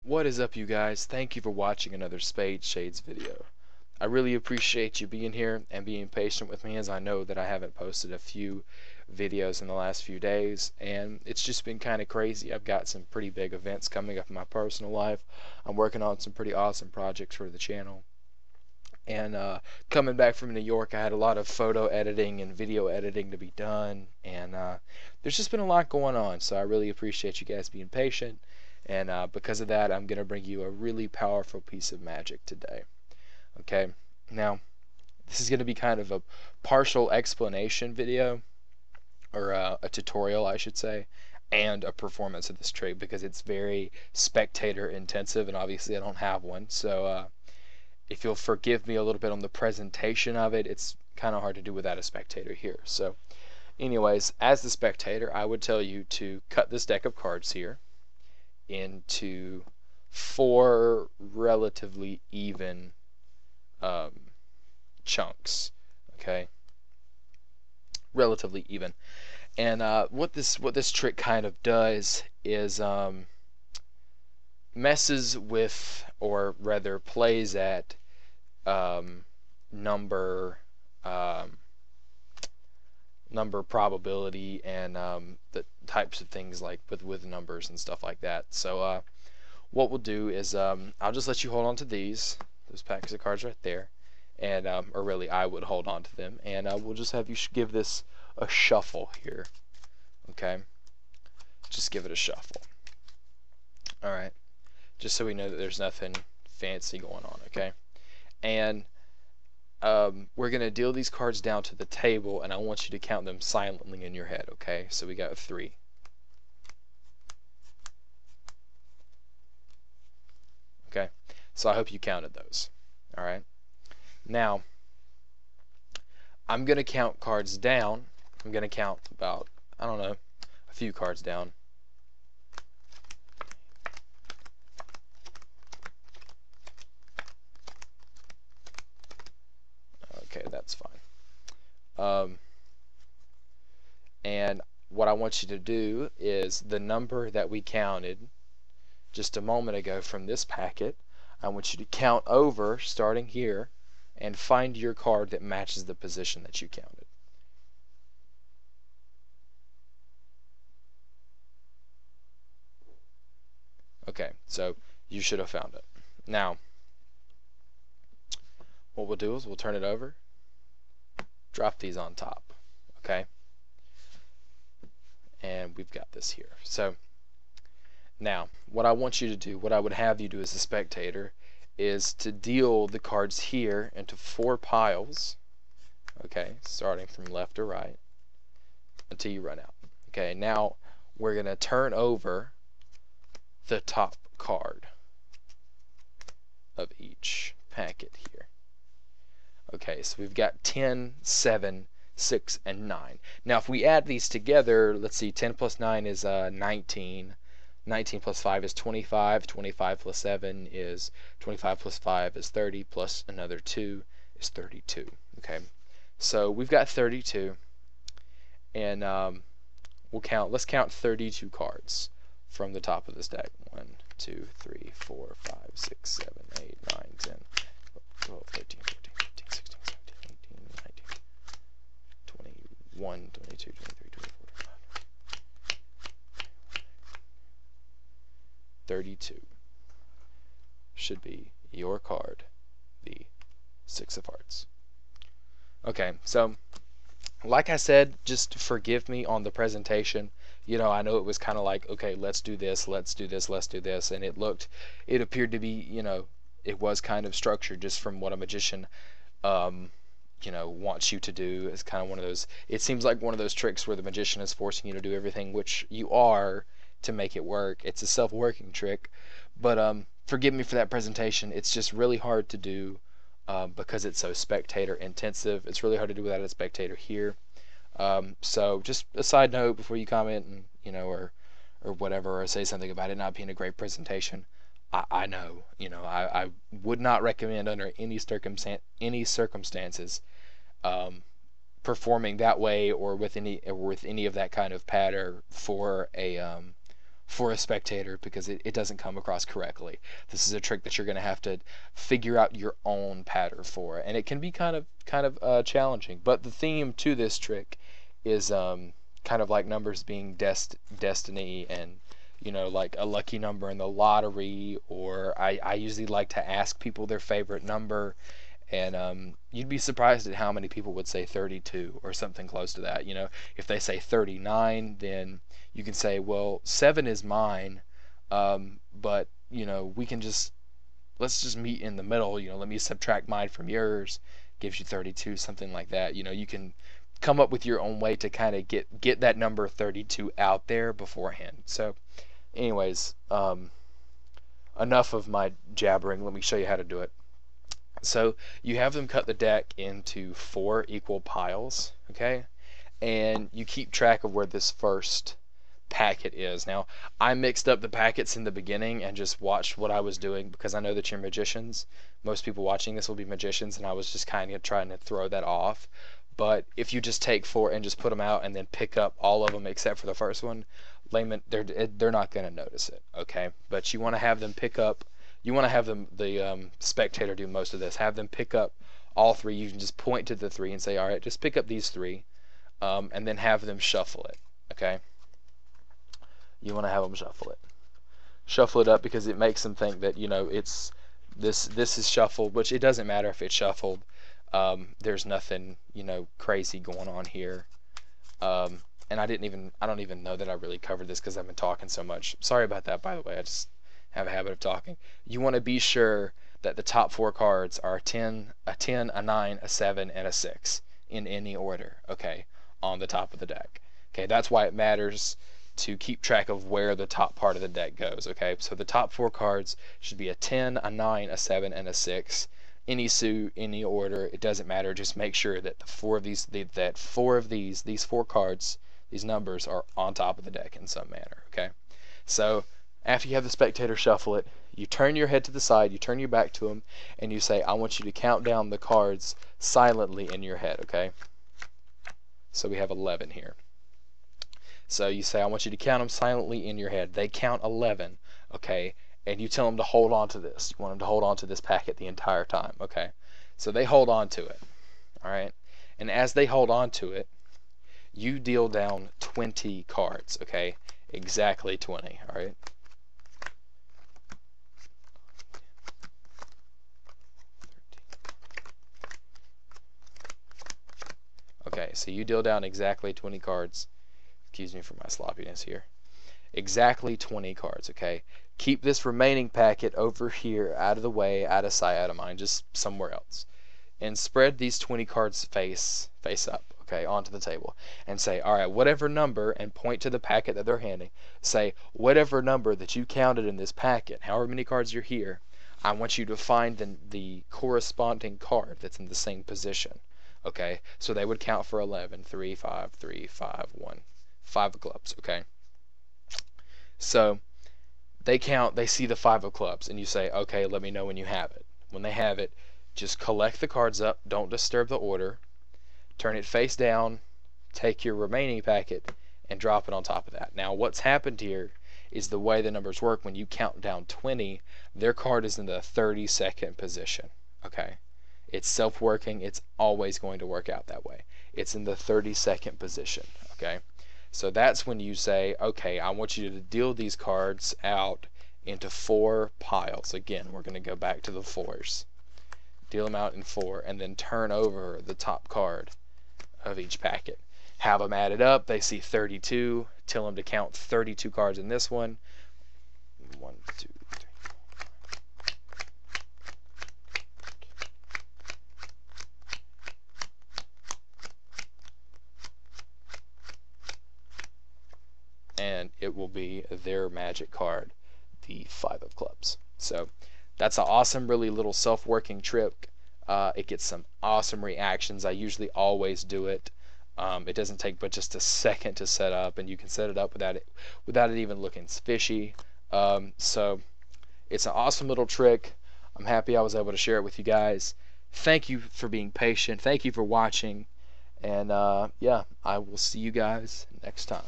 What is up, you guys? Thank you for watching another Spade Shades video. I really appreciate you being here and being patient with me, as I know that I haven't posted a few videos in the last few days, and it's just been kind of crazy. I've got some pretty big events coming up in my personal life. I'm working on some pretty awesome projects for the channel. And coming back from New York, I had a lot of photo editing and video editing to be done, and there's just been a lot going on, so I really appreciate you guys being patient. And because of that, I'm going to bring you a really powerful piece of magic today. Okay, now this is going to be kind of a partial explanation video, or a tutorial I should say, and a performance of this trick, because it's very spectator intensive, and obviously I don't have one. So if you'll forgive me a little bit on the presentation of it, it's kind of hard to do without a spectator here. So anyways, as the spectator, I would tell you to cut this deck of cards here into 4 relatively even chunks. Okay, relatively even. And what this trick kind of does is messes with, or rather plays at, number probability, and the types of things like with numbers and stuff like that. So what we'll do is I'll just let you hold on to those packs of cards right there, and or really I would hold on to them, and we'll just have you give this a shuffle here. Okay, just give it a shuffle. All right, just so we know that there's nothing fancy going on. Okay, and we're going to deal these cards down to the table, and I want you to count them silently in your head. Okay, so we got 3. Okay, so I hope you counted those. All right, now I'm going to count cards down. I'm going to count about, I don't know, a few cards down. Okay, that's fine. And what I want you to do is the number that we counted just a moment ago from this packet, I want you to count over, starting here, and find your card that matches the position that you counted. Okay, so you should have found it. Now, what we'll do is we'll turn it over, drop these on top. Okay, and we've got this here. So now what I want you to do, what I would have you do as a spectator, is to deal the cards here into 4 piles. Okay, starting from left to right until you run out. Okay, now we're going to turn over the top card of each packet here. Okay, so we've got 10, 7, 6, and 9. Now if we add these together, let's see, 10 plus 9 is 19. 19 plus 5 is 25. 25 plus 7 is 25 plus 5 is 30, plus another 2 is 32. Okay, so we've got 32, and let's count 32 cards from the top of this deck. 1, 2, 3, 4, 5, 6, 7, 8, 9, 10, 12, 13, 14, 15, 16, 17, 18, 19, 21, 22, 23, 24, 25, 32 should be your card, the 6 of Hearts. Okay, so like I said, just forgive me on the presentation. You know, I know it was kind of like, okay, let's do this, let's do this, let's do this, and it appeared to be, you know, it was kind of structured just from what a magician, you know, wants you to do. It's kind of one of those, it seems like one of those tricks where the magician is forcing you to do everything, which you are, to make it work. It's a self-working trick, but forgive me for that presentation. It's just really hard to do because it's so spectator intensive. It's really hard to do without a spectator here. So just a side note before you comment, and you know, or whatever, or say something about it not being a great presentation. I know, you know, I would not recommend under any circumstances performing that way, or with any of that kind of patter for for a spectator because it doesn't come across correctly. This is a trick that you're going to have to figure out your own pattern for, and it can be kind of challenging. But the theme to this trick is kind of like numbers being destiny, and like a lucky number in the lottery, or I usually like to ask people their favorite number, and you'd be surprised at how many people would say 32 or something close to that. If they say 39, then you can say, well, 7 is mine, but let's just meet in the middle. Let me subtract mine from yours, gives you 32, something like that. You can come up with your own way to kind of get that number 32 out there beforehand. So anyways, enough of my jabbering. Let me show you how to do it. So you have them cut the deck into 4 equal piles, okay? And you keep track of where this first packet is. Now, I mixed up the packets in the beginning and just watched what I was doing because I know that you're magicians. Most people watching this will be magicians, and I was just kind of trying to throw that off. But if you just take 4 and just put them out and then pick up all of them except for the first one, layman, they're not going to notice it, okay? But you want to have them pick up. You want to have the spectator do most of this. Have them pick up all 3. You can just point to the 3 and say, all right, just pick up these 3, and then have them shuffle it, okay? You want to have them shuffle it up because it makes them think that it's this is shuffled, which it doesn't matter if it's shuffled. There's nothing crazy going on here, and I don't even know that I really covered this because I've been talking so much. Sorry about that, by the way. I just have a habit of talking. You want to be sure that the top 4 cards are a 10, a 9, a 7, and a 6 in any order, okay, on the top of the deck. Okay, that's why it matters to keep track of where the top part of the deck goes, okay? So the top 4 cards should be a 10, a 9, a 7, and a 6. Any suit, any order, it doesn't matter. Just make sure that these 4 cards, these numbers, are on top of the deck in some manner, okay? So after you have the spectator shuffle it, you turn your head to the side, you turn your back to them, and you say, I want you to count down the cards silently in your head, okay? So we have 11 here. So you say, I want you to count them silently in your head. They count 11, okay? And you tell them to hold on to this. You want them to hold on to this packet the entire time, okay? So they hold on to it, all right? And as they hold on to it, you deal down 20 cards, okay? Exactly 20, all right? Okay, so you deal down exactly 20 cards. Excuse me for my sloppiness here. Exactly 20 cards, okay? Keep this remaining packet over here, out of the way, out of sight, out of mind, just somewhere else. And spread these 20 cards face up, okay, onto the table. And say, all right, whatever number, and point to the packet that they're handing. Say, whatever number that you counted in this packet, however many cards you're here, I want you to find the corresponding card that's in the same position, okay? So they would count for 11, 3, 5, 3, 5, 1. 5 of clubs, okay? So they count, they see the 5 of clubs, and you say, okay, let me know when you have it. When they have it, just collect the cards up, don't disturb the order, turn it face down, take your remaining packet, and drop it on top of that. Now, what's happened here is the way the numbers work, when you count down 20, their card is in the 32nd position, okay? It's self-working, it's always going to work out that way. It's in the 32nd position, okay? So that's when you say, okay, I want you to deal these cards out into 4 piles. Again, we're going to go back to the 4s. Deal them out in 4, and then turn over the top card of each packet. Have them added up. They see 32. Tell them to count 32 cards in this one. 1, 2, 3, 4. And it will be their magic card, the 5 of clubs. So that's an awesome, really little self-working trick. It gets some awesome reactions. I usually always do it. It doesn't take but just a second to set up, and you can set it up without it even looking fishy. So it's an awesome little trick. I'm happy I was able to share it with you guys. Thank you for being patient. Thank you for watching. And yeah, I will see you guys next time.